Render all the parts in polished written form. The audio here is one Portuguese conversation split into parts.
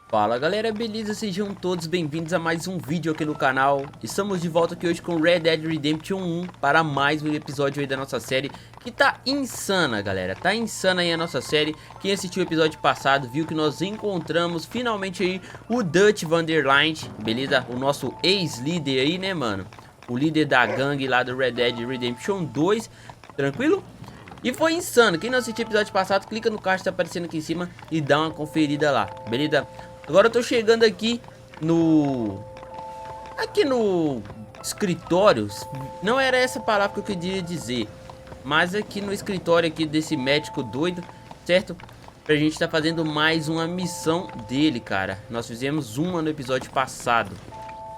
Fala galera, beleza? Sejam todos bem-vindos a mais um vídeo aqui no canal. Estamos de volta aqui hoje com Red Dead Redemption 1 para mais um episódio aí da nossa série, que tá insana, galera. Tá insana aí a nossa série. Quem assistiu o episódio passado viu que nós encontramos finalmente aí o Dutch Vanderline, beleza? O nosso ex-líder aí, né, mano? O líder da gangue lá do Red Dead Redemption 2, tranquilo? E foi insano. Quem não assistiu o episódio passado, clica no card que tá aparecendo aqui em cima e dá uma conferida lá, beleza? Agora eu tô chegando aqui no escritório. Não era essa palavra que eu queria dizer, mas aqui no escritório aqui desse médico doido, certo? Pra gente tá fazendo mais uma missão dele, cara. Nós fizemos uma no episódio passado.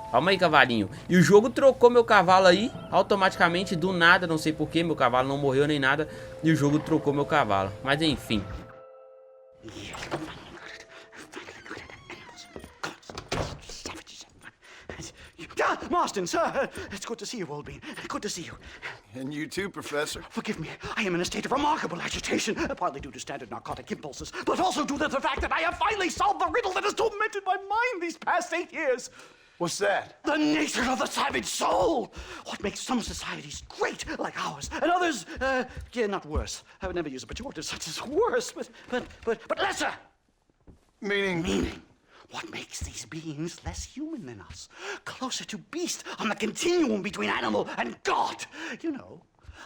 Calma aí, cavalinho. E o jogo trocou meu cavalo aí automaticamente do nada, não sei porquê. Meu cavalo não morreu nem nada e o jogo trocou meu cavalo. Mas enfim. Marston, sir, it's good to see you, old bean. Good to see you. And you too, Professor. Forgive me, I am in a state of remarkable agitation, partly due to standard narcotic impulses, but also due to the fact that I have finally solved the riddle that has tormented my mind these past 8 years. What's that? The nature of the savage soul! What makes some societies great, like ours, and others, not worse. I would never use a pejorative such as worse, but lesser! Meaning. What makes these beings less human than us? Closer to beast on the continuum between animal and God. You know,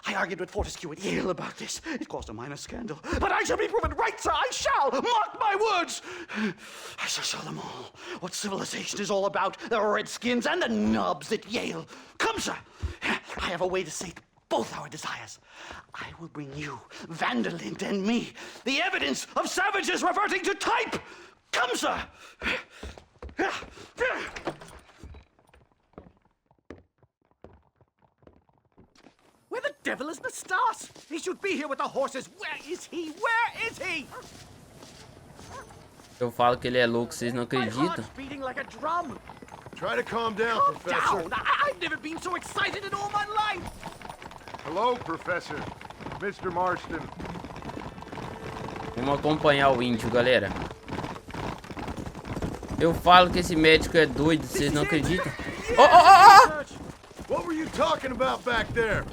I argued with Fortescue at Yale about this. It caused a minor scandal. But I shall be proven right, sir. I shall. Mark my words. I shall show them all what civilization is all about. The redskins and the nubs at Yale. Come, sir. I have a way to sate both our desires. I will bring you, Vanderlint, and me the evidence of savages reverting to type. Come, sir! Where the devil is Nastas? He should be here with the horses. Where is he? Where is he? Eu falo que ele é louco, vocês não acreditam? My heart's beating like a drum. Try to calm down, Calm Professor. down! I've never been so excited in all my life. Hello, Professor. Mr. Marston. Vamos acompanhar o índio, galera. Eu falo que esse médico é doido, vocês não acreditam? What were you talking about back there?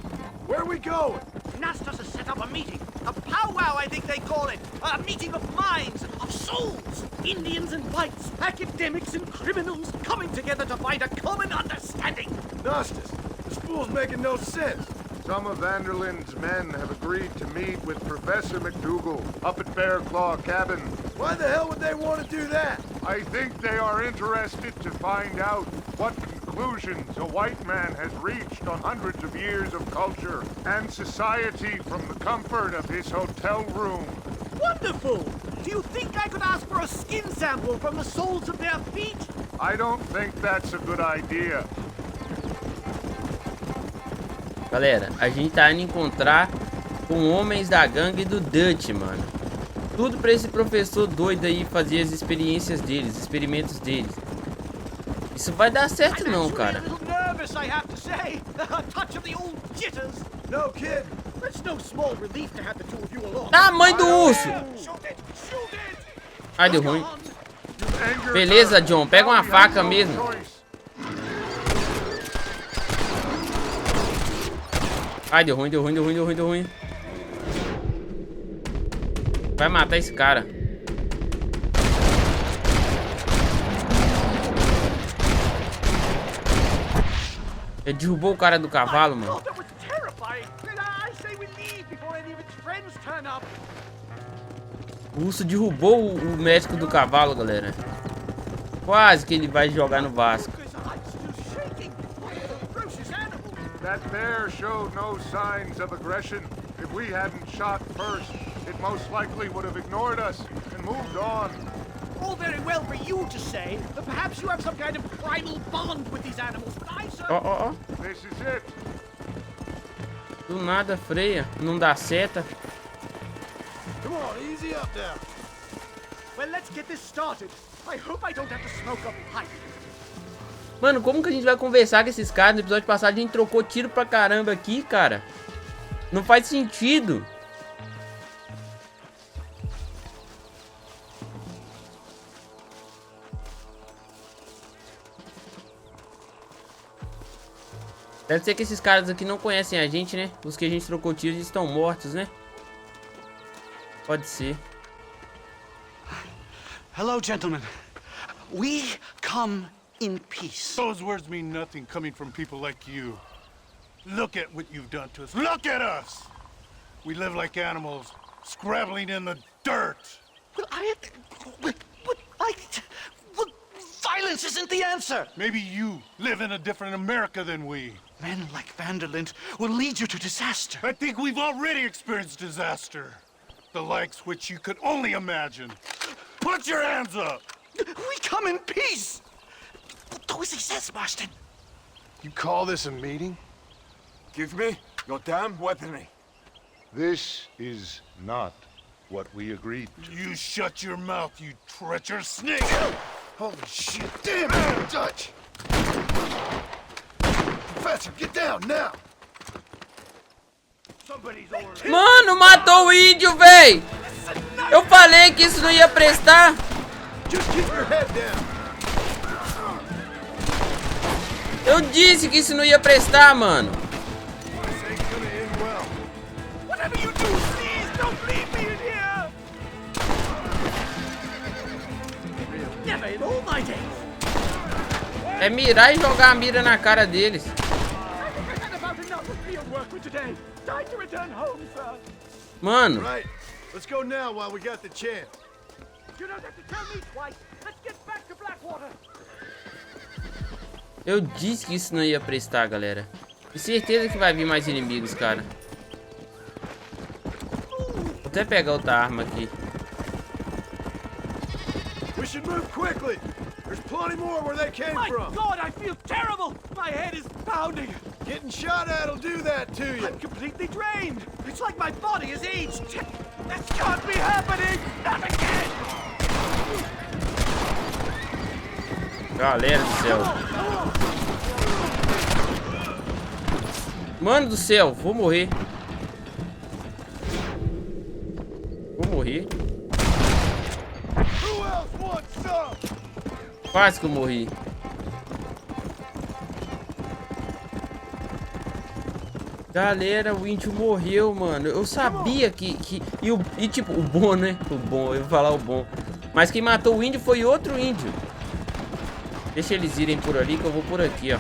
Where are we going? Nastas has set up a meeting. A powwow, I think they call it. A meeting of minds, of souls. Indians and whites, academics and criminals coming together to find a common understanding. Nostus, this fool's making no sense. Some of Vanderlyn's men have agreed to meet with Professor McDougal up at Bear Claw Cabin. Why the hell would they want to do that? I think they are interested to find out what conclusions a white man has reached on hundreds of years of culture and society from the comfort of his hotel room. Wonderful! Do you think I could ask for a skin sample from the soles of their feet? I don't think that's a good idea. Galera, a gente tá indo encontrar com homens da gangue do Dutch, mano. Tudo pra esse professor doido aí fazer as experiências deles, experimentos deles. Isso vai dar certo não, cara. Ah, mãe do urso! Ai, deu ruim. Beleza, John, pega uma faca mesmo. Ai, deu ruim. Vai matar esse cara. Ele derrubou o cara do cavalo, mano. O urso derrubou o médico do cavalo, galera. Quase que ele vai jogar no Vasco. That bear showed no signs of aggression. If we hadn't shot first, it most likely would have ignored us and moved on. All very well for you to say, but perhaps you have some kind of primal bond with these animals. I, sir. Ó. This is it. Do nada freia, não dá seta. Come on, easy up now. Well, let's get this started. I hope I don't have to smoke a pipe. Mano, como que a gente vai conversar com esses caras? No episódio passado a gente trocou tiro pra caramba aqui, cara. Não faz sentido. Deve ser que esses caras aqui não conhecem a gente, né? Os que a gente trocou tiros estão mortos, né? Pode ser. Hello, gentlemen. We come in peace. Those words mean nothing coming from people like you. Look at what you've done to us. Look at us! We live like animals, scrabbling in the dirt. Violence isn't the answer. Maybe you live in a different America than we. Men like Vanderlyn will lead you to disaster. I think we've already experienced disaster. The likes which you could only imagine. Put your hands up! We come in peace. Do as he says, Marston. You call this a meeting? Give me your damn weaponry. This is not what we agreed to. You shut your mouth, you treacherous snake! Holy shit! Damn it, Dutch! Professor, get down now! Mano, matou o índio, véi! Eu falei que isso não ia prestar. Just keep your head down. Eu disse que isso não ia prestar, mano. This ain't gonna end well. Whatever you do, please don't leave me in here. Never in all my days. É mirar e jogar a mira na cara deles. Mano, Right. Let's go now while we got the chance. You don't have to tell me twice. Let's get back to Blackwater. eu disse que isso não ia prestar, galera. Com certeza que vai vir mais inimigos, cara. Vou até pegar outra arma aqui. We should move quickly. There's plenty more where they came My from. God, I feel terrible. My head is pounding. Getting shot at'll do that to you. I'm completely drained. It's like my body is aged. This can't be happening. Not again. Galera do céu. Mano do céu, vou morrer. Vou morrer. Who else wants some? Quase que eu morri. Galera, o índio morreu, mano. Eu sabia que... E tipo, o bom, né? O bom, eu vou falar o bom. Mas quem matou o índio foi outro índio. Deixa eles irem por ali que eu vou por aqui, ó.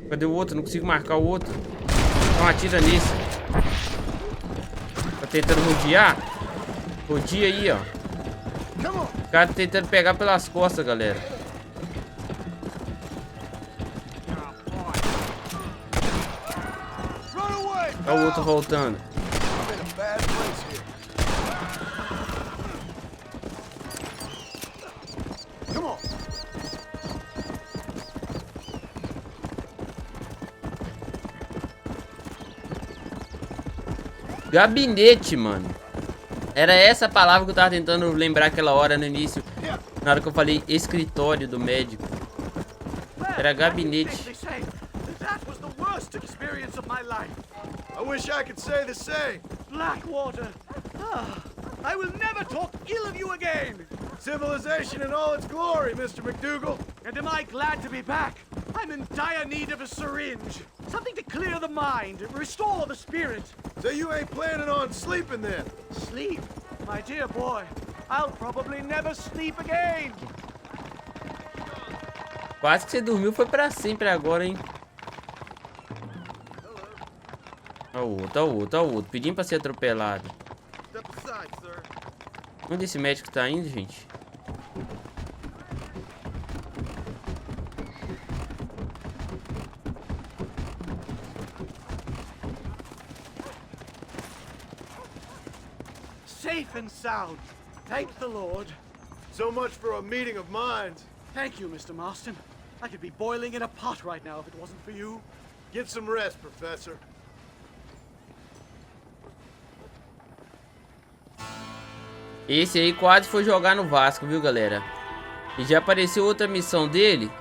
Cadê o outro? Não consigo marcar o outro. Então atira nesse. Tá tentando rodear? Rodia aí, ó. O cara tá tentando pegar pelas costas, galera. Olha o outro voltando. I'm in a bad place here. Come on. Gabinete, mano. Era essa a palavra que eu tava tentando lembrar aquela hora no início. Na hora que eu falei escritório do médico. Era gabinete. That was the worst experience of my life. I wish I could say the same. Blackwater. I will never talk ill of you again. Civilization in all its glory, Mr. McDougal. And am I glad to be back? I'm in dire need of a syringe. Something to clear the mind, restore the spirit. So you ain't planning on sleeping then? Sleep? My dear boy, I'll probably never sleep again. Quase que você dormiu, foi pra sempre agora, hein? Olha o outro, olha o outro, olha o outro. Pedindo pra ser atropelado. Step aside, sir. Onde esse médico tá indo, gente? Safe and sound. Thank the Lord. So much for a meeting of minds. Thank you, Mr. Marston. I could be boiling in a pot right now if it wasn't for you. Get some rest, Professor. Esse aí quase foi jogar no Vasco, viu, galera? E já apareceu outra missão dele.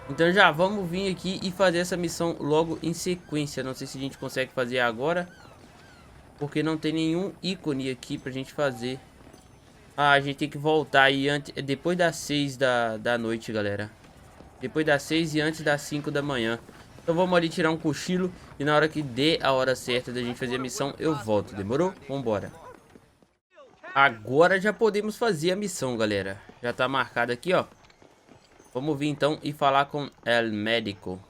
Então já vamos vir aqui e fazer essa missão logo em sequência. Não sei se a gente consegue fazer agora, porque não tem nenhum ícone aqui pra gente fazer. Ah, a gente tem que voltar aí depois das 6 da noite, galera. Depois das 6 e antes das 5 da manhã. Então vamos ali tirar um cochilo. E na hora que dê a hora certa da gente fazer a missão, eu volto. Demorou? Vambora. Agora já podemos fazer a missão, galera. Já tá marcado aqui, ó. Vamos vir então e falar com el médico.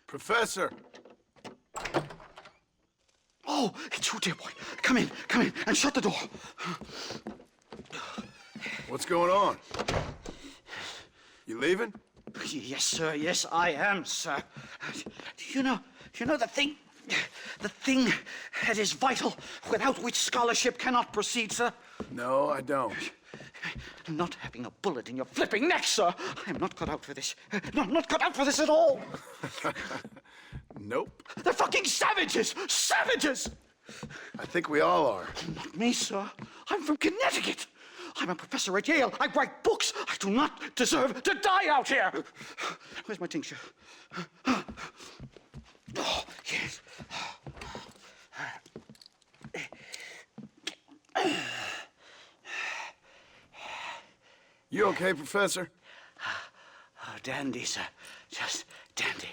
Professor! Oh, it's you, dear boy. Come in, and shut the door. What's going on? You leaving? Yes, sir. Yes, I am, sir. You know the thing that is vital, without which scholarship cannot proceed, sir. No, I don't. Not having a bullet in your flipping neck, sir. I am not cut out for this. No, I'm not cut out for this at all. Nope. They're fucking savages! Savages! I think we all are. Not me, sir. I'm from Connecticut. I'm a professor at Yale. I write books. I do not deserve to die out here. Where's my tincture? Oh, yes. You okay, Professor? Oh, dandy, sir. Just dandy.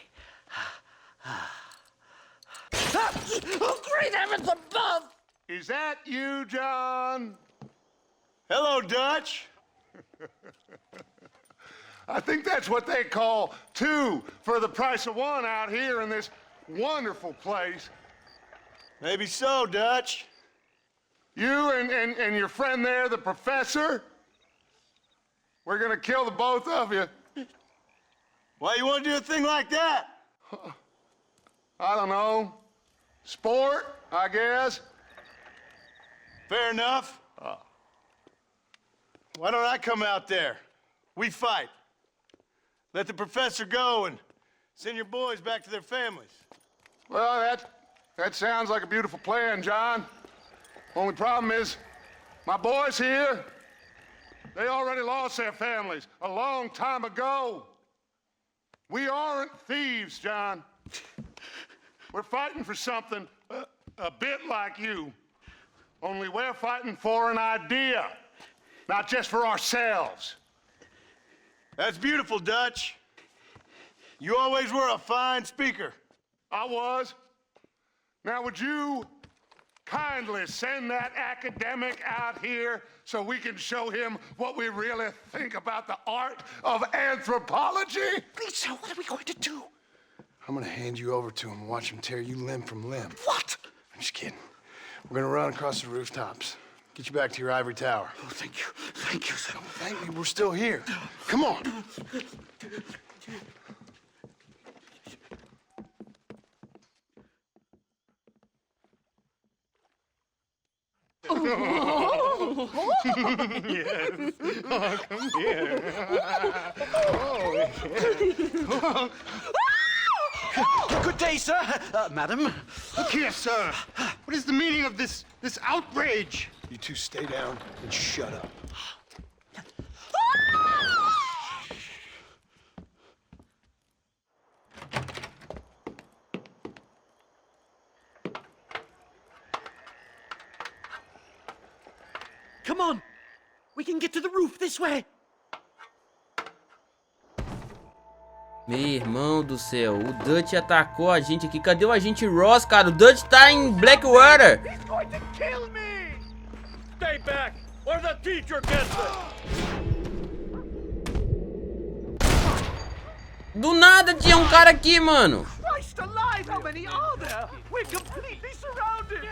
Oh, great heavens above! Is that you, John? Hello, Dutch. I think that's what they call two for the price of one out here in this wonderful place. Maybe so, Dutch. You and your friend there, the professor, we're gonna kill the both of you. Why you want to do a thing like that? I don't know. Sport, I guess. Fair enough. Why don't I come out there? We fight. Let the professor go and send your boys back to their families. Well, that sounds like a beautiful plan, John. Only problem is, my boys here, they already lost their families a long time ago. We aren't thieves, John. We're fighting for something a bit like you. Only we're fighting for an idea, not just for ourselves. That's beautiful, Dutch. You always were a fine speaker. I was. Now, would you kindly send that academic out here so we can show him what we really think about the art of anthropology? Please, sir, what are we going to do? I'm gonna hand you over to him and watch him tear you limb from limb. What? I'm just kidding. We're gonna run across the rooftops. Get you back to your ivory tower. Oh, thank you. Thank you, sir. Thank me, we're still here. Come on. Yes. Oh, come here. Good day, sir. Madam. Look here, sir. What is the meaning of this outrage? You two stay down and shut up. Come on! We can get to the roof this way! Meu irmão do céu, o Dutch atacou a gente aqui. Cadê o agente Ross, cara? O Dutch tá em Blackwater. He's going to kill me! Stay back, or the teacher gets it! Do nada tinha um cara aqui, mano. Christ alive, how many are there? We're completely surrounded!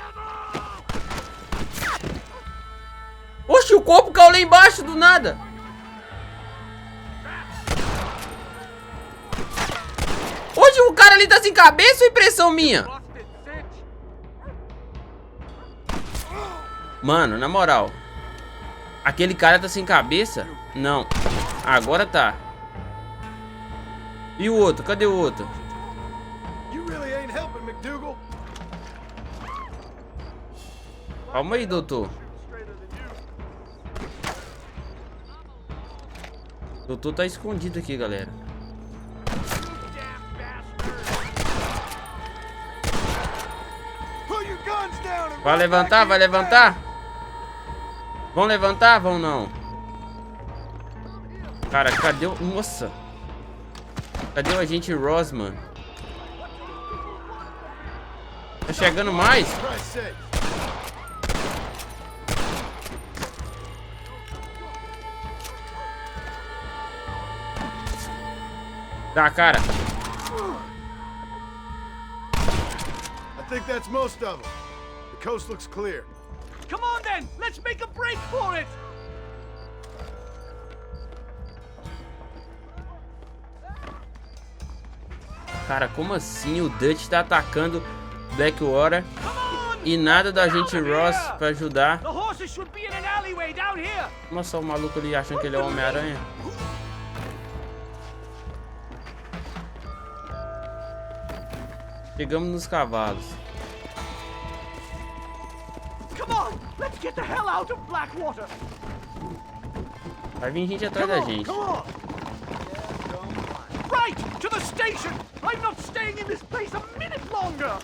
Oxe, o corpo caiu lá embaixo do nada. Oxe, o cara ali tá sem cabeça ou impressão minha? Mano, na moral, aquele cara tá sem cabeça? Não, agora tá. E o outro? Cadê o outro? You really ain't helping, McDougal. Calma aí, doutor. O doutor tá escondido aqui, galera. Pull your Vai levantar, vai levantar? Vão levantar, vão não? Cara, cadê o... Nossa! Cadê o agente Ross, mano? Tá chegando mais? Tá, cara. I think that's most of them. The coast looks clear. Come on then, let's make a break for it. Cara, como assim o Dutch tá atacando Blackwater e nada da gente Ross pra ajudar? The horses should be in an alleyway down here. Nossa, o maluco ali achando que ele é o Homem-Aranha. Chegamos nos cavalos. Come on, let's get the hell out of Blackwater. Vai vir gente atrás da gente. Come on. Right, to the station. I'm not staying in this place a minute longer.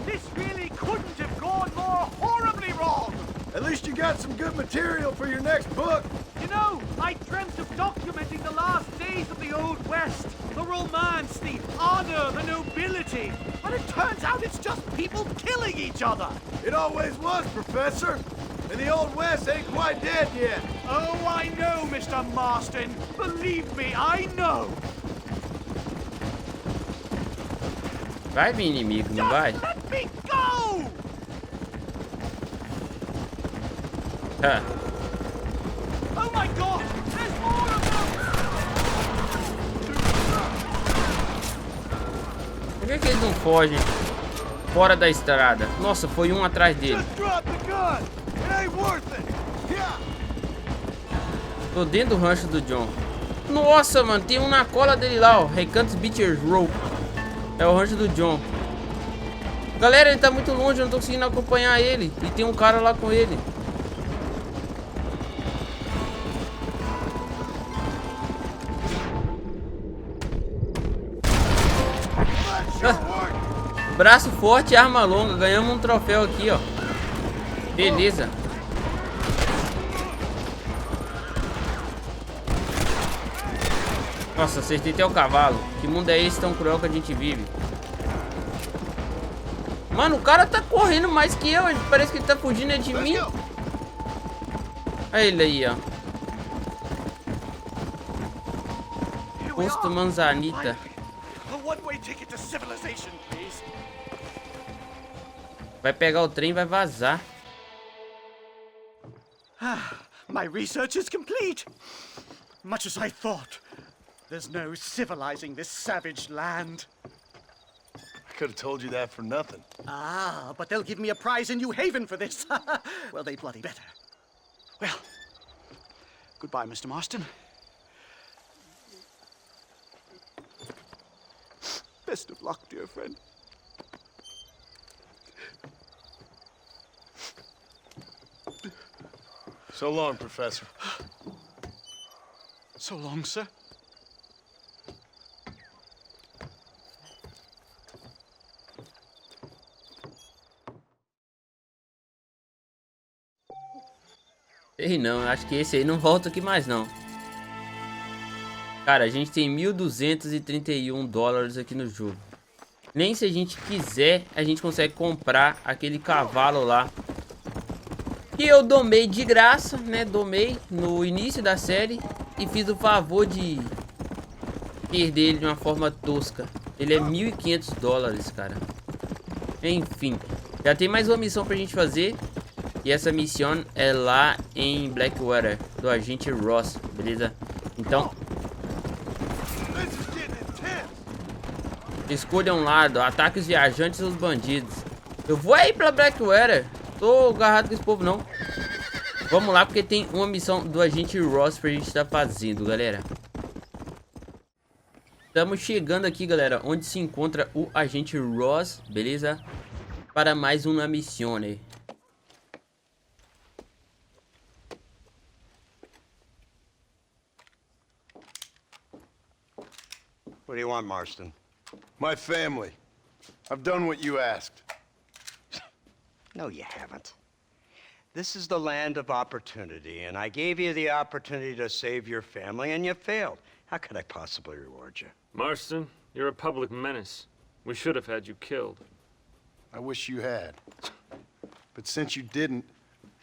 This really couldn't have gone more horribly wrong. At least you got some good material for your next book. You know, I dreamt of documenting the last days of the Old West. The romance, the honor, the nobility. But it turns out it's just people killing each other. It always was, Professor. And the Old West ain't quite dead yet. Oh, I know, Mr. Marston. Believe me, I know. Vai vir inimigo, não vai? Just let me go! Ah. Oh my God! There's more of them! Por que eles não fogem fora da estrada? Nossa, foi um atrás dele. Just drop the gun. It ain't worth it. Yeah. Tô dentro do rancho do John. Nossa, mano, tem um na cola dele lá, ó. Recantos Beacher's Rope. É o rancho do John. Galera, ele tá muito longe, eu não tô conseguindo acompanhar ele. E tem um cara lá com ele. Braço forte e arma longa. Ganhamos um troféu aqui, ó. Beleza. Nossa, acertei até o cavalo. Que mundo é esse tão cruel que a gente vive? Mano, o cara tá correndo mais que eu. Parece que ele tá fugindo de mim. Olha ele aí, ó. Posto Manzanita. Vai pegar o trem e vai vazar. My research is complete. Much as I thought. There's no civilizing this savage land. I could have told you that for nothing. Ah, but they'll give me a prize in New Haven for this. Well, they bloody better. Well, goodbye, Mr. Marston. Best of luck, dear friend. So long, Professor. So long, sir. Sei não, acho que esse aí não volta aqui mais não. Cara, a gente tem 1.231 dólares aqui no jogo. Nem se a gente quiser, a gente consegue comprar aquele cavalo lá. Que eu domei de graça, né? Domei no início da série. E fiz o favor de perder ele de uma forma tosca. Ele é 1.500 dólares, cara. Enfim, já tem mais uma missão pra gente fazer. E essa missão é lá em Blackwater, do agente Ross, beleza? Então, escolha um lado, ataque os viajantes e os bandidos. Eu vou aí pra Blackwater. Tô agarrado com esse povo não. Vamos lá porque tem uma missão do agente Ross pra gente estar fazendo, galera. Estamos chegando aqui, galera, onde se encontra o agente Ross, beleza? Para mais uma missão, né? What do you want, Marston? My family. I've done what you asked. No, you haven't. This is the land of opportunity, and I gave you the opportunity to save your family, and you failed. How could I possibly reward you? Marston, you're a public menace. We should have had you killed. I wish you had. But since you didn't,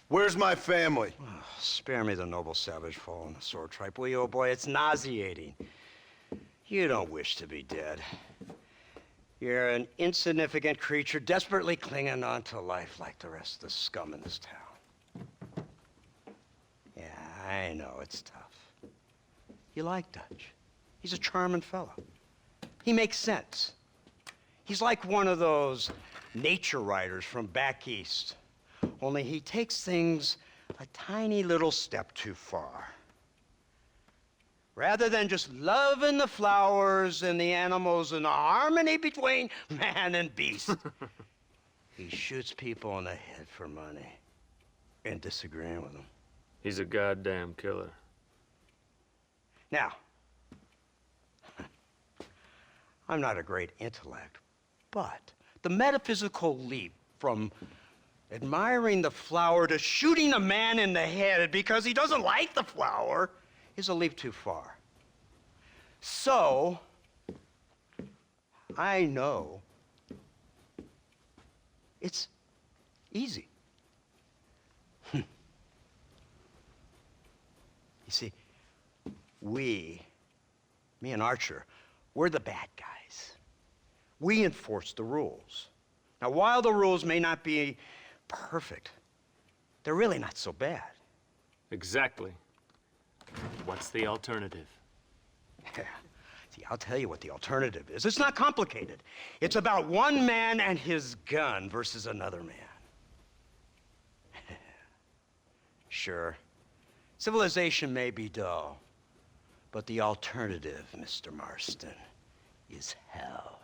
where's my family? Oh, spare me the noble savage fall on the sword tripe, will you, old boy? It's nauseating. You don't wish to be dead. You're an insignificant creature desperately clinging on to life like the rest of the scum in this town. Yeah, I know, it's tough. You like Dutch. He's a charming fellow. He makes sense. He's like one of those nature writers from back east. Only he takes things a tiny little step too far. Rather than just loving the flowers and the animals and the harmony between man and beast, he shoots people in the head for money and disagreeing with them. He's a goddamn killer. Now, I'm not a great intellect, but the metaphysical leap from admiring the flower to shooting a man in the head because he doesn't like the flower is a leap too far. So, I know it's easy. You see, me and Archer, we're the bad guys. We enforce the rules. Now, while the rules may not be perfect, they're really not so bad. Exactly. What's the alternative? Yeah. See, I'll tell you what the alternative is. It's not complicated. It's about one man and his gun versus another man. Sure, civilization may be dull, but the alternative, Mr. Marston, is hell.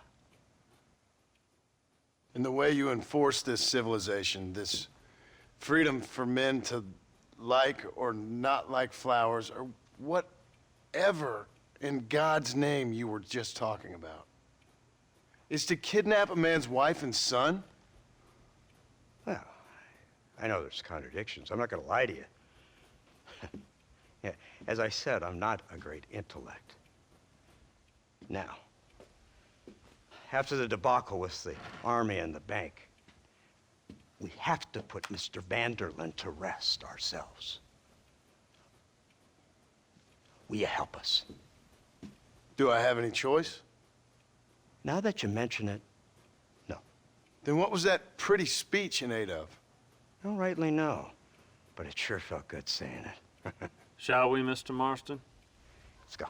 And the way you enforce this civilization, this freedom for men to like or not like flowers, or whatever in God's name you were just talking about, is to kidnap a man's wife and son? Well, I know there's contradictions. I'm not going to lie to you. Yeah, as I said, I'm not a great intellect. Now, after the debacle with the army and the bank, we have to put Mr. Vanderlyn to rest ourselves. Will you help us? Do I have any choice? Now that you mention it, no. Then what was that pretty speech in aid of? I don't rightly know, but it sure felt good saying it. Shall we, Mr. Marston? Let's go.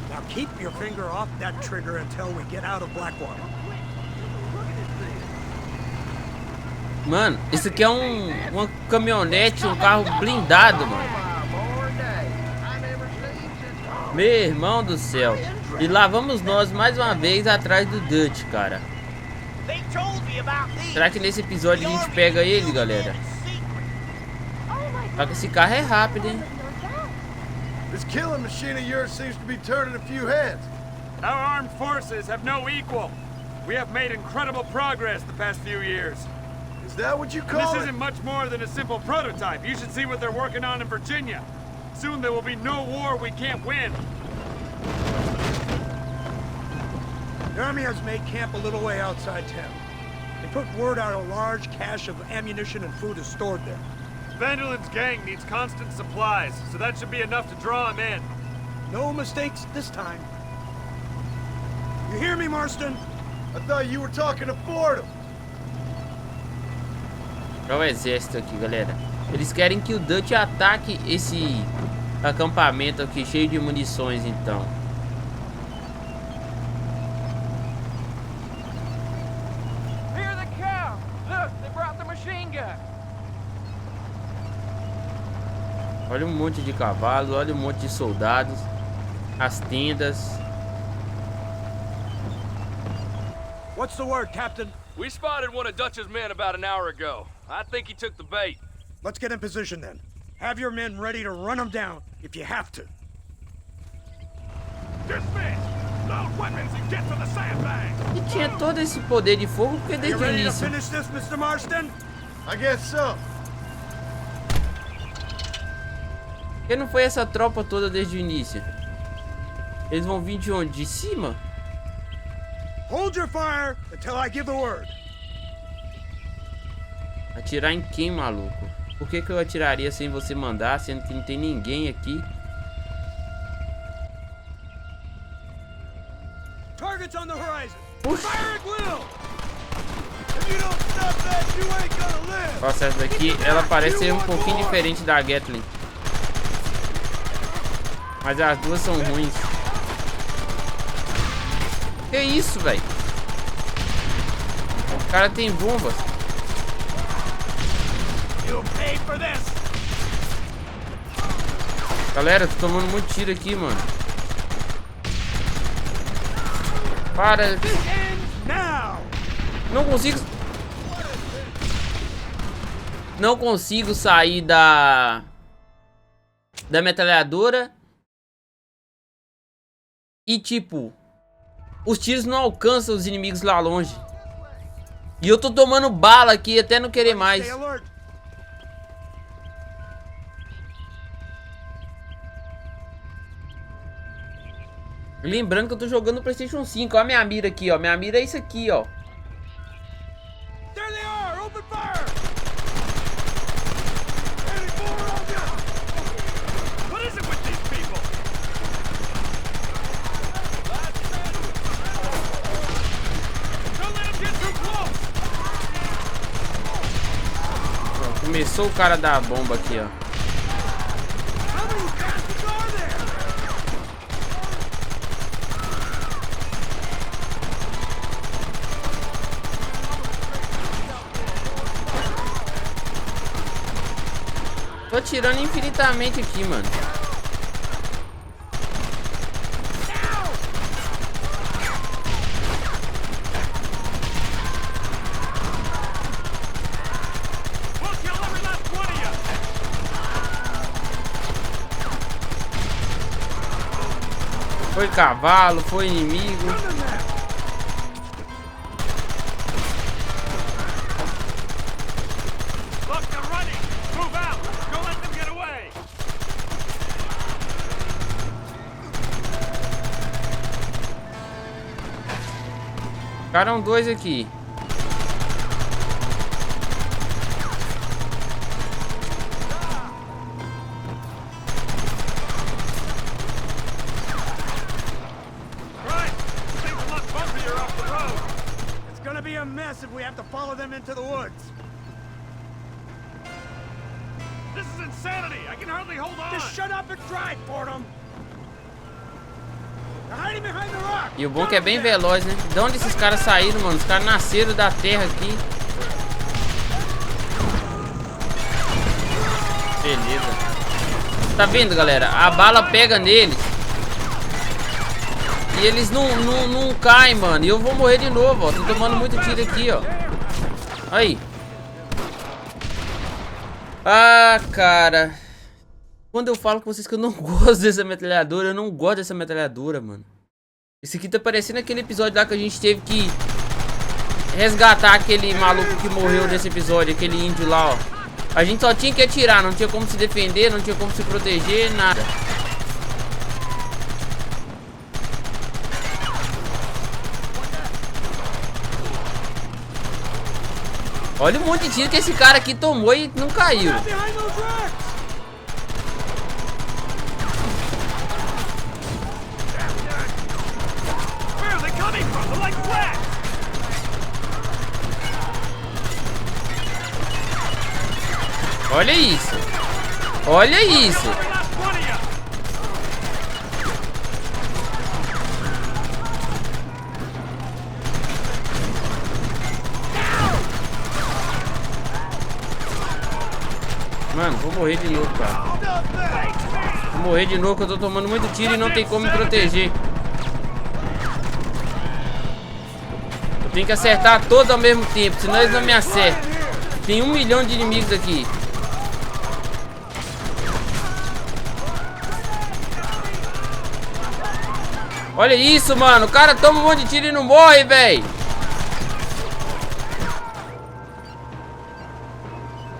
Now keep your finger off that trigger until we get out of Blackwater. Mano, isso aqui é uma caminhonete, um carro blindado, mano. Meu irmão do céu. E lá vamos nós mais uma vez atrás do Dutch, cara. Será que nesse episódio a gente pega ele, galera? Só que esse carro é rápido, hein? This killing machine of yours seems to be turning a few heads. Our armed forces have no equal. We have made incredible progress the past few years. Is that what you call This it? isn't much more than a simple prototype. You should see what they're working on in Virginia. Soon there will be no war we can't win. The army has made camp a little way outside town. They put word out a large cache of ammunition and food is stored there. Vanderlyn's gang needs constant supplies, so that should be enough to draw him in. No mistakes this time. You hear me, Marston? I thought you were talking to Fordham. Olha o exército aqui, galera. Eles querem que o Dutch ataque esse acampamento aqui cheio de munições, então. Here they come! Olha um monte de cavalos, olha um monte de soldados. As tendas. What's the word, Captain? We spotted one of Dutch's men about an hour ago. I think he took the bait. Let's get in position then. Have your men ready to run them down if you have to. Dismiss! Load weapons and get to the sandbag! E tinha todo esse poder de fogo porque You desde o ready to início. finish this, Mr. Marston? I guess so. Porque não foi essa tropa toda desde o início. Eles vão vir de onde? De cima? Hold your fire until I give the word. Atirar em quem, maluco? Por que eu atiraria sem você mandar, sendo que não tem ninguém aqui? Targets on the horizon. Puxa. Fire at will. If you don't stop that, you ain't gonna live. Nossa, essa daqui, ela parece ser um pouquinho diferente da Gatling. Mas as duas são ruins. Que isso, velho? O cara tem bombas. You paid for this. Galera, tô tomando muito tiro aqui, mano. Para. This ends now. Não consigo. Não consigo sair da metralhadora. E tipo, os tiros não alcançam os inimigos lá longe. E eu tô tomando bala aqui até não querer mais. Stay alert. Lembrando que eu tô jogando no PlayStation 5. Ó a minha mira aqui, ó. Minha mira é isso aqui, ó. There they are. Open fire. Any more of you? What is it with these people? Don't let them get too close. Ó, começou o cara da bomba aqui, ó. How many bastards are there? Tô atirando infinitamente aqui, mano. We'll kill every last one of you. Foi cavalo, foi inimigo. Look, they're running. Move out. Don't let them get away. Ficaram dois aqui. Right. Things a lot bumpier off the road. It's gonna be a mess if we have to follow them into the woods. This is insanity. I can hardly hold on. Just shut up and drive, Fordham. They're hiding behind the rock. E o bom é que é bem veloz, né? De onde esses caras saíram, mano? Os caras nasceram da terra aqui. Beleza. Tá vendo, galera? A bala pega neles. E eles não caem, mano. E eu vou morrer de novo, ó. Tô tomando muito tiro aqui, ó. Aí. Ah, cara. Quando eu falo com vocês que eu não gosto dessa metralhadora, eu não gosto dessa metralhadora, mano. Esse aqui tá parecendo aquele episódio lá que a gente teve que resgatar aquele maluco que morreu nesse episódio, aquele índio lá, ó. A gente só tinha que atirar, não tinha como se defender, não tinha como se proteger, nada. Olha o monte de tiro que esse cara aqui tomou e não caiu. Behind those rocks. Where are they coming from? They're like rats. Olha isso. Olha isso. Every last one of you. Mano, vou morrer de novo, cara. Vou morrer de novo, que eu tô tomando muito tiro e não tem como me proteger. Eu tenho que acertar todos ao mesmo tempo, senão eles não me acertam. Tem 1 milhão de inimigos aqui. Olha isso, mano. O cara toma um monte de tiro e não morre, velho.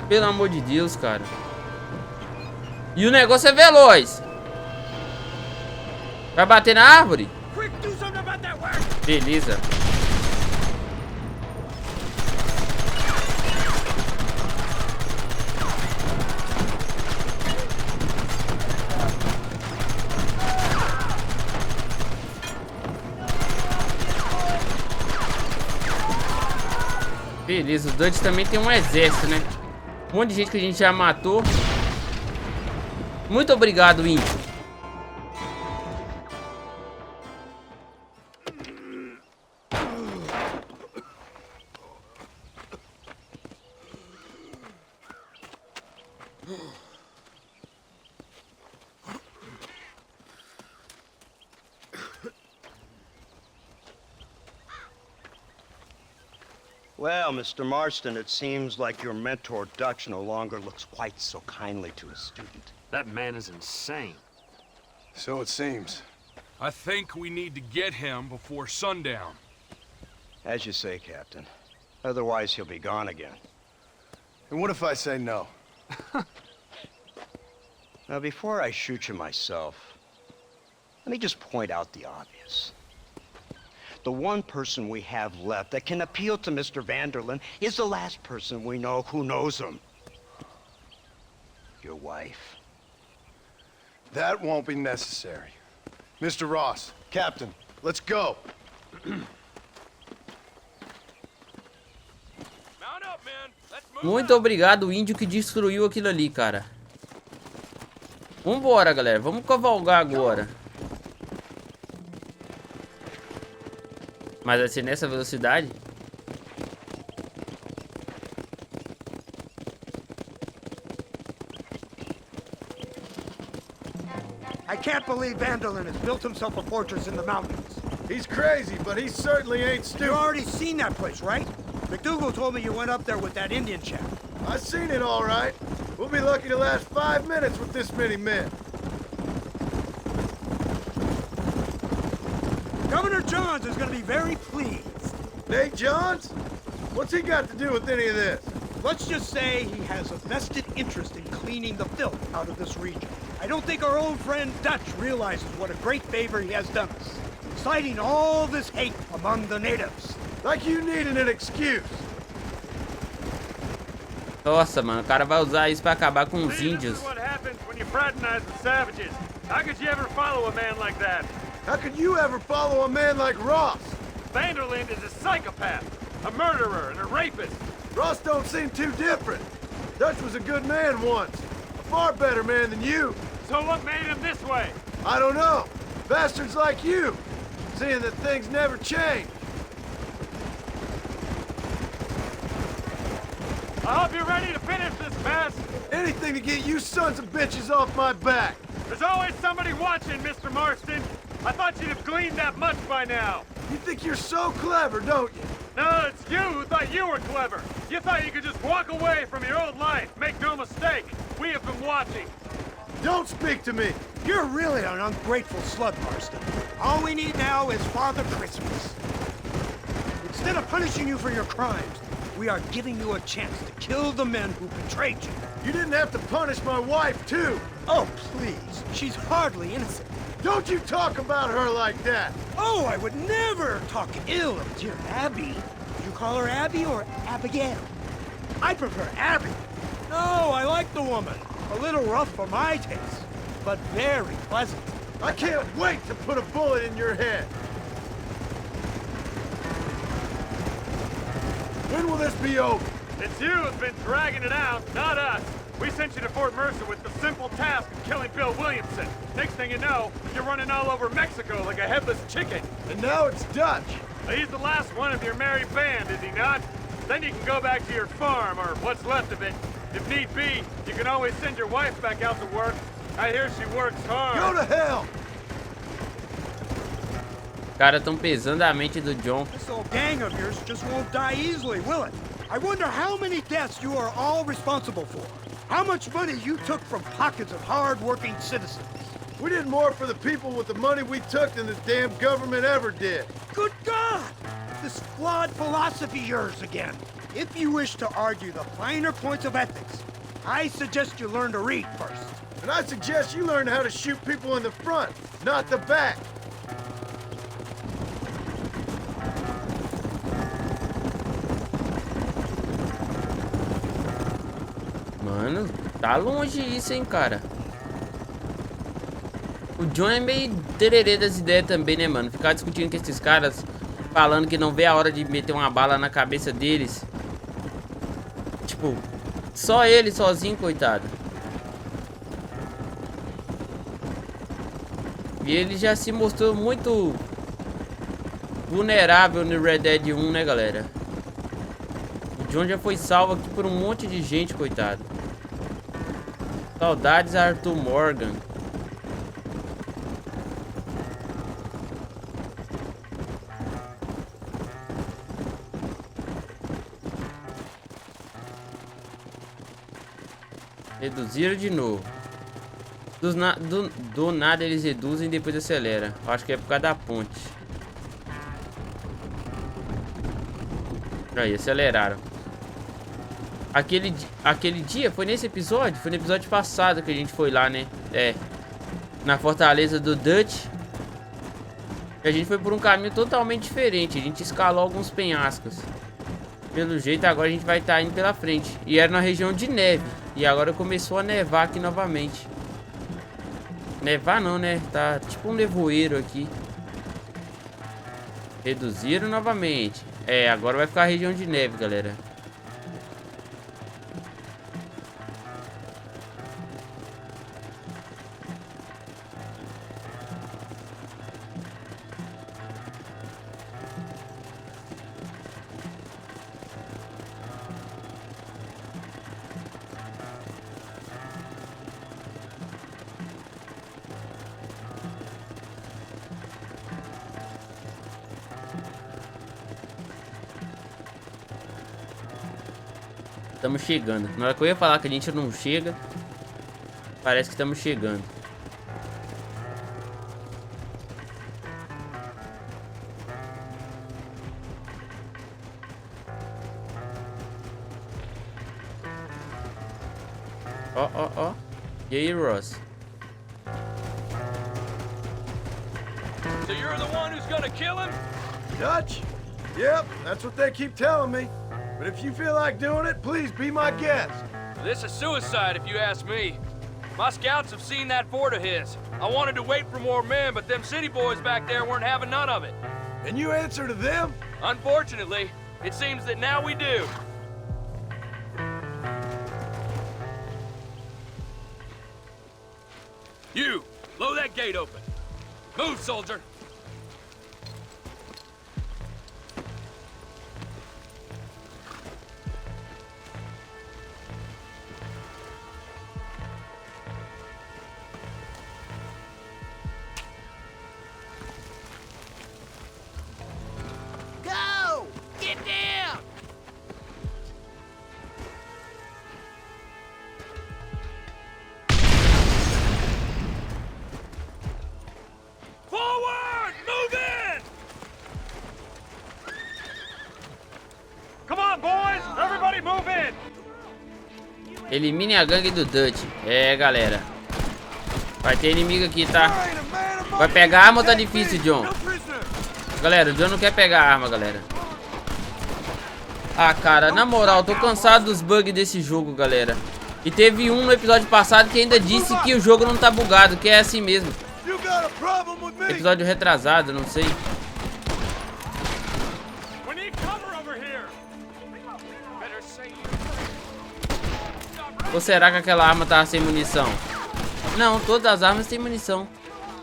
Pelo amor de Deus, cara. E o negócio é veloz. Vai bater na árvore? Beleza. Beleza, o Dutch também tem um exército, né? Um monte de gente que a gente já matou. Muito obrigado, índio. Well, Mr. Marston, it seems like your mentor Dutch no longer looks quite so kindly to his student. That man is insane. So it seems. I think we need to get him before sundown. As you say, Captain. Otherwise, he'll be gone again. And what if I say no? Now, before I shoot you myself, let me just point out the obvious. The one person we have left that can appeal to Mr. Vanderlyn is the last person we know who knows him. Your wife. That won't be necessary. Mr. Ross, Captain, let's go. Muito obrigado, índio que destruiu aquilo ali, cara. Vambora, galera. Vamos cavalgar agora. Mas vai ser nessa velocidade? I can't believe Vanderlyn has built himself a fortress in the mountains. He's crazy, but he certainly ain't You stupid. already seen that place, right? McDougal told me you went up there with that Indian chap. I seen it all right. We'll be lucky to last 5 minutes with this many men. Governor Johns is going to be very pleased. Nate Johns? What's he got to do with any of this? Let's just say he has a vested interest in cleaning the filth out of this region. I don't think our old friend Dutch realizes what a great favor he has done us, inciting all this hate among the natives. Like you needed an excuse. Nossa, mano, o cara vai usar isso pra acabar com os See, this índios. is what happens when you fraternize with savages. How could you ever follow a man like that? How could you ever follow a man like Ross? Vanderlyn is a psychopath, a murderer, and a rapist. Ross don't seem too different. Dutch was a good man once. A far better man than you. So what made him this way? I don't know. Bastards like you. Seeing that things never change. I hope you're ready to finish this mess. Anything to get you sons of bitches off my back. There's always somebody watching, Mr. Marston. I thought you'd have gleaned that much by now. You think you're so clever, don't you? No, it's you who thought you were clever. You thought you could just walk away from your old life. Make no mistake, we have been watching. Don't speak to me. You're really an ungrateful slut, Marston. All we need now is Father Christmas. Instead of punishing you for your crimes, we are giving you a chance to kill the men who betrayed you. You didn't have to punish my wife, too. Oh, please. She's hardly innocent. Don't you talk about her like that. Oh, I would never talk ill of dear Abby. Did you call her Abby or Abigail? I prefer Abby. No, I like the woman. A little rough for my taste, but very pleasant. I can't wait to put a bullet in your head. When will this be over? It's you who's been dragging it out, not us. We sent you to Fort Mercer with the simple task of killing Bill Williamson. Next thing you know, you're running all over Mexico like a headless chicken. And now it's Dutch. He's the last one of your merry band, is he not? Then you can go back to your farm, or what's left of it, If need be, you can always send your wife back out to work. I hear she works hard. Go to hell! Os caras tão pesando a mente do John. This old gang of yours just won't die easily, will it? I wonder how many deaths you are all responsible for. How much money you took from pockets of hard-working citizens. We did more for the people with the money we took than this damn government ever did. Good God! This flawed philosophy yours again. If you wish to argue the finer points of ethics, I suggest you learn to read first. And I suggest you learn how to shoot people in the front, not the back. Mano, tá longe isso, hein, cara. O John é meio tererê das ideias também, né, mano? Ficar discutindo com esses caras, falando que não vê a hora de meter uma bala na cabeça deles. Tipo, só ele sozinho, coitado. E ele já se mostrou muito vulnerável no Red Dead 1, né, galera? O John já foi salvo aqui por um monte de gente, coitado. Saudades Arthur Morgan. Reduziram de novo. Do nada eles reduzem e depois acelera. Acho que é por causa da ponte. Aí, aceleraram. Aquele dia, foi nesse episódio? Foi no episódio passado que a gente foi lá, né? É. Na fortaleza do Dutch. E a gente foi por um caminho totalmente diferente. A gente escalou alguns penhascos. Pelo jeito, agora a gente vai estar indo pela frente. E era na região de neve. E agora começou a nevar aqui novamente. Nevar não, né? Tá tipo um nevoeiro aqui. Reduziram novamente. É, agora vai ficar a região de neve, galera. Estamos chegando. Na hora que eu ia falar que a gente não chega, parece que estamos chegando. Ó, ó, ó. E aí, Ross? So you're the one who's gonna kill him? Dutch? Yep, that's what they keep telling me. But if you feel like doing it, please be my guest. This is suicide, if you ask me. My scouts have seen that fort of his. I wanted to wait for more men, but them city boys back there weren't having none of it. And you answer to them? Unfortunately, it seems that now we do. You, blow that gate open. Move, soldier. Go! Get down! Forward! Move in! Come on, boys! Everybody move in! Elimine a gangue do Dutch. É, galera. Vai ter inimigo aqui, tá? Vai pegar a arma ou tá difícil, John? Galera, o John não quer pegar a arma, galera. Ah, cara, na moral, tô cansado dos bugs desse jogo, galera. E teve um no episódio passado que ainda disse que o jogo não tá bugado, que é assim mesmo. Episódio retrasado, não sei. We need cover over here! Ou será que aquela arma tava sem munição? Não, todas as armas têm munição.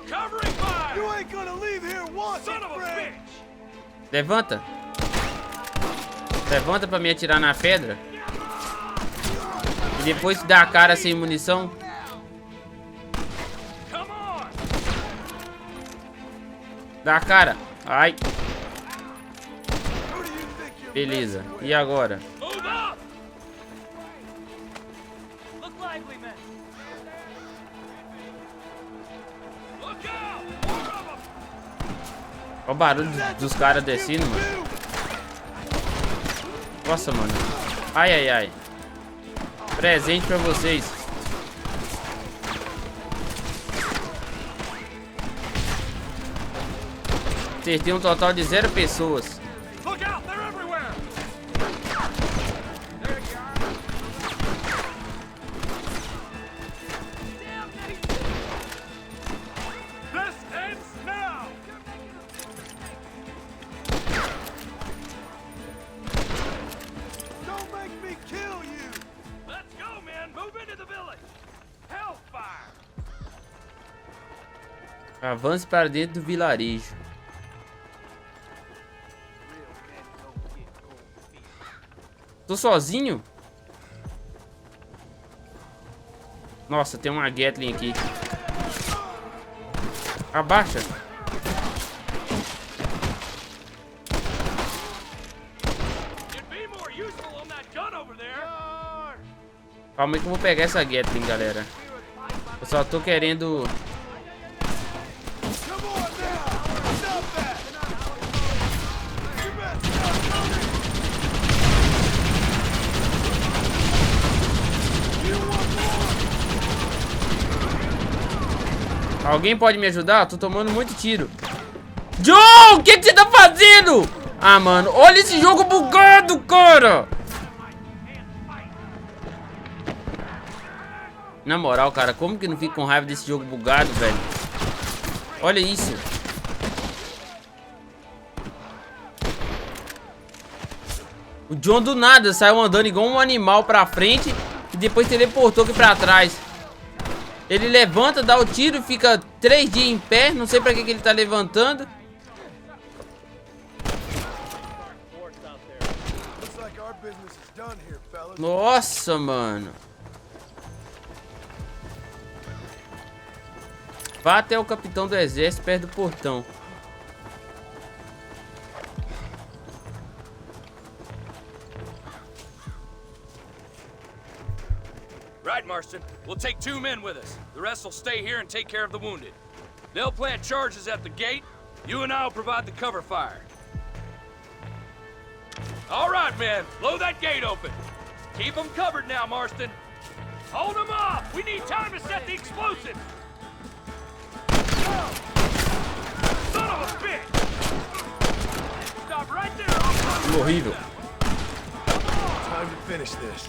Covering fire! You ain't gonna leave here once, Son of a friend. bitch! Levanta. Levanta pra me atirar na pedra. depois dá a cara sem munição. Dá a cara. Ai. Beleza. E agora? Olha o barulho dos caras descendo, mano. Nossa, mano. Ai, ai, ai. Presente pra vocês. Acertei um total de 0 pessoas. Avance para dentro do vilarejo. Tô sozinho? Nossa, tem uma Gatling aqui. Abaixa. Calma aí que eu vou pegar essa Gatling, galera. Eu só tô querendo... Alguém pode me ajudar? Eu tô tomando muito tiro. John, o que você tá fazendo? Ah, mano, olha esse jogo bugado, cara. Na moral, cara, como que não fico com raiva desse jogo bugado, velho? Olha isso. O John do nada saiu andando igual um animal pra frente e depois teleportou aqui pra trás. Ele levanta, dá o tiro, fica 3 dias em pé. Não sei pra que ele tá levantando. Nossa, mano. Vá até o capitão do exército perto do portão. Right, Marston. We'll take 2 men with us. The rest will stay here and take care of the wounded. They'll plant charges at the gate. You and I'll provide the cover fire. All right, men. Blow that gate open. Keep them covered now, Marston. Hold them off. We need time to set the explosives. Son of a bitch. Stop right there. Horrível. Time to finish this.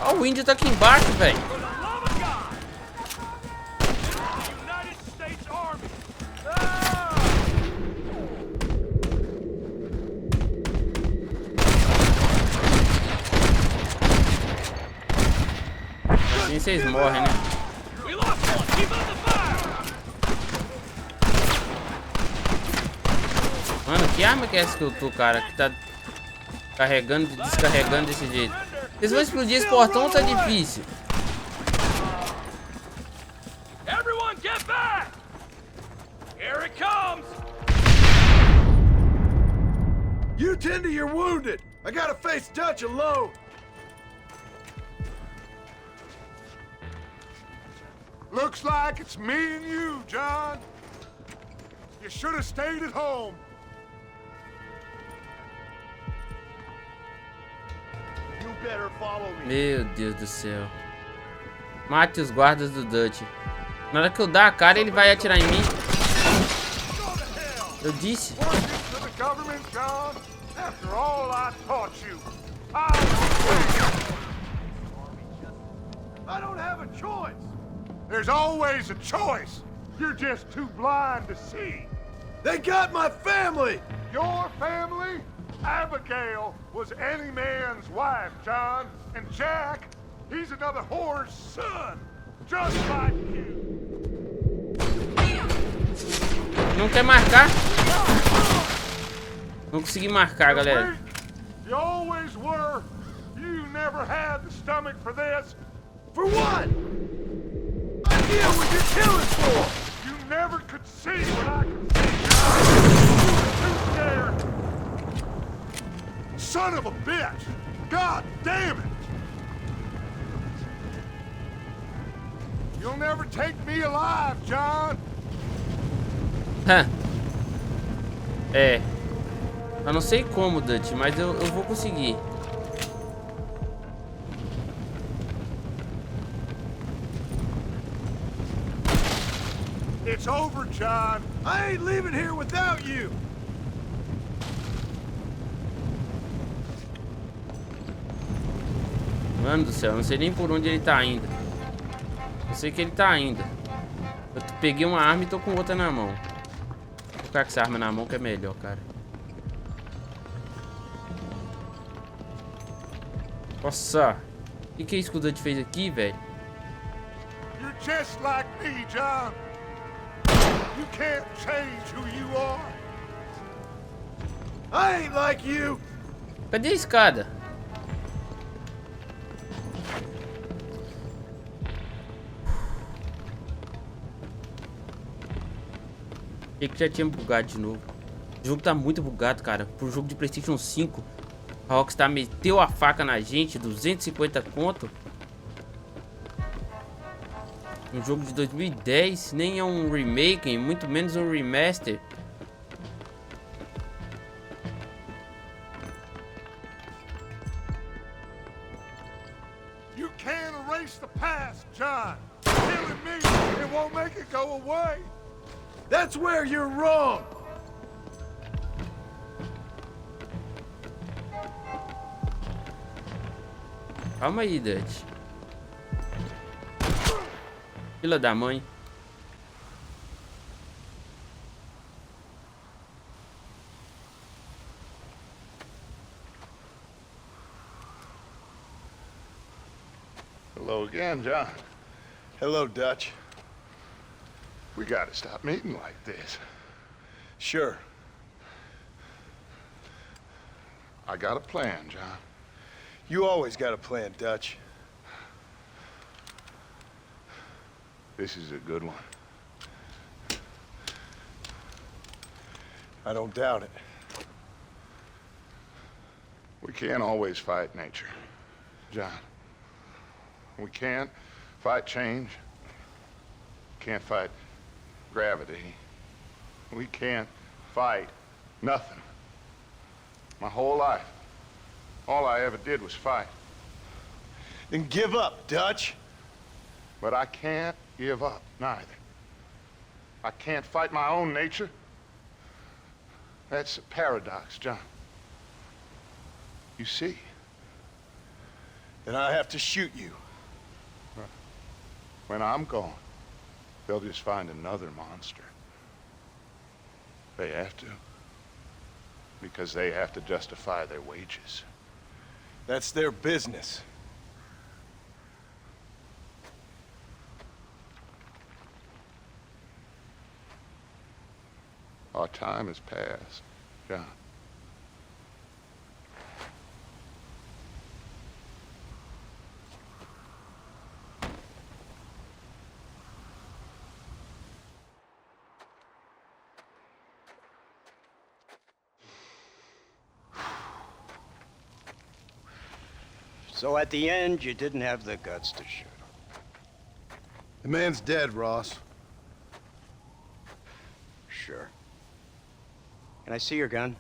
Ó, o índio tá aqui embaixo, velho. Assim vocês morrem, né? Mano, que arma que é essa que eu tô, cara? Que tá carregando e descarregando desse jeito. Eles vão explodir esse portão ou tá difícil? Everyone get back! Here it comes! You tend to your wounded. I gotta face Dutch alone. Looks like it's me and you, John. You should have stayed at home. You better follow me. Meu Deus do céu. Mate os guardas do Dutch. Na hora que eu dar a cara, ele vai atirar em mim. Eu disse. I don't have a choice. There's always a choice. You're just too blind to see. They got my family. Your family? Abigail was any man's wife, John. And Jack, he's another whore's son. Just like you. Não quer marcar? Não consegui marcar, galera. You always were. You never had the stomach for this. For what? I deal what you're killing for! You never could see what I could see. You were too scared. Son of a bitch! God damn it! You'll never take me alive, John. É. Eu não sei como, Dutch, mas eu vou conseguir. It's over, John. I ain't leaving here without you! Mano do céu, eu não sei nem por onde ele tá indo. Eu sei que ele tá indo. Eu peguei uma arma e tô com outra na mão. Vou ficar com essa arma na mão que é melhor, cara. Nossa. O que é isso que o Dutch fez aqui, velho? You're just like me, John. You can't change who you are. I ain't like you! Cadê a escada? Achei que já tinha bugado de novo. O jogo tá muito bugado, cara. Pro jogo de PlayStation 5, a Rockstar meteu a faca na gente, 250 conto. Um jogo de 2010, nem é um remake, muito menos um remaster. You can't erase the past, John. Killing me, it won't make it go away. That's where you're wrong! Calma aí, Dutch. Fila da mãe. Hello again, John. Hello, Dutch. We gotta stop meeting like this. Sure. I got a plan, John. You always got a plan, Dutch. This is a good one. I don't doubt it. We can't always fight nature, John. We can't fight change. Can't fight gravity. We can't fight nothing. My whole life, all I ever did was fight. Then give up, Dutch. But I can't give up, neither. I can't fight my own nature. That's a paradox, John. You see? Then I have to shoot you. When I'm gone, they'll just find another monster. They have to. Because they have to justify their wages. That's their business. Our time has passed, John. So at the end, you didn't have the guts to shoot him. The man's dead, Ross. Sure. Can I see your gun?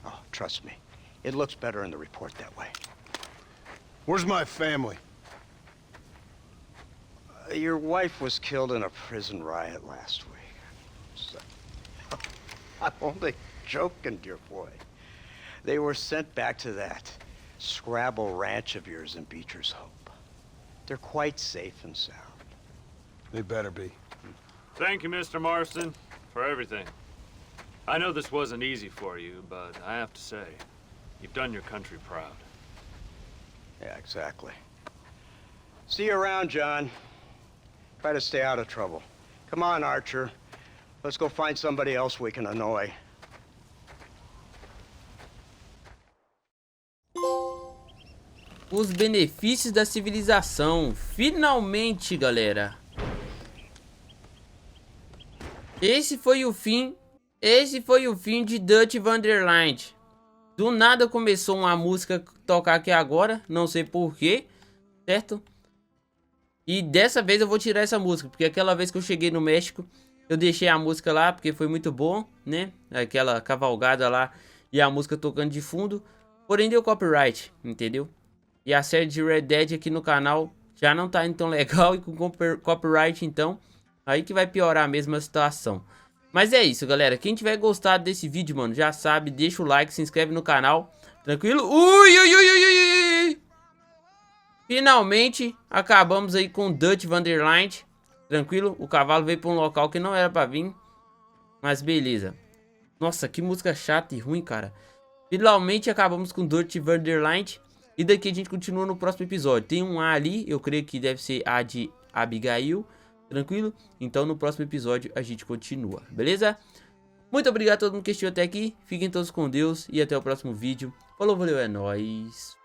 Oh, trust me. It looks better in the report that way. Where's my family? Your wife was killed in a prison riot last week. So, I'm only joking, dear boy. They were sent back to that Scrabble ranch of yours in Beecher's Hope. They're quite safe and sound. They better be. Thank you, Mr. Marston, for everything. I know this wasn't easy for you, but I have to say, you've done your country proud. Yeah, exactly. See you around, John. Try to stay out of trouble. Come on, Archer. Let's go find somebody else we can annoy. Os benefícios da civilização. Finalmente, galera. Esse foi o fim de Dutch Vanderland. Do nada começou uma música tocar aqui agora, não sei porquê, certo? E dessa vez eu vou tirar essa música, porque aquela vez que eu cheguei no México, eu deixei a música lá, porque foi muito bom, né? Aquela cavalgada lá e a música tocando de fundo, porém deu copyright, entendeu? E a série de Red Dead aqui no canal já não tá indo tão legal, e com copyright então, aí que vai piorar mesmo a situação. Mas é isso, galera. Quem tiver gostado desse vídeo, mano, já sabe, deixa o like, se inscreve no canal. Tranquilo? Ui. Finalmente, acabamos aí com Dutch Vanderland. Tranquilo? O cavalo veio pra um local que não era pra vir. Mas beleza. Nossa, que música chata e ruim, cara. Finalmente acabamos com Dutch Vanderland. E daqui a gente continua no próximo episódio. Tem um A ali, eu creio que deve ser A de Abigail. Tranquilo? Então no próximo episódio a gente continua, beleza? Muito obrigado a todo mundo que assistiu até aqui. Fiquem todos com Deus e até o próximo vídeo. Falou, valeu, é nóis.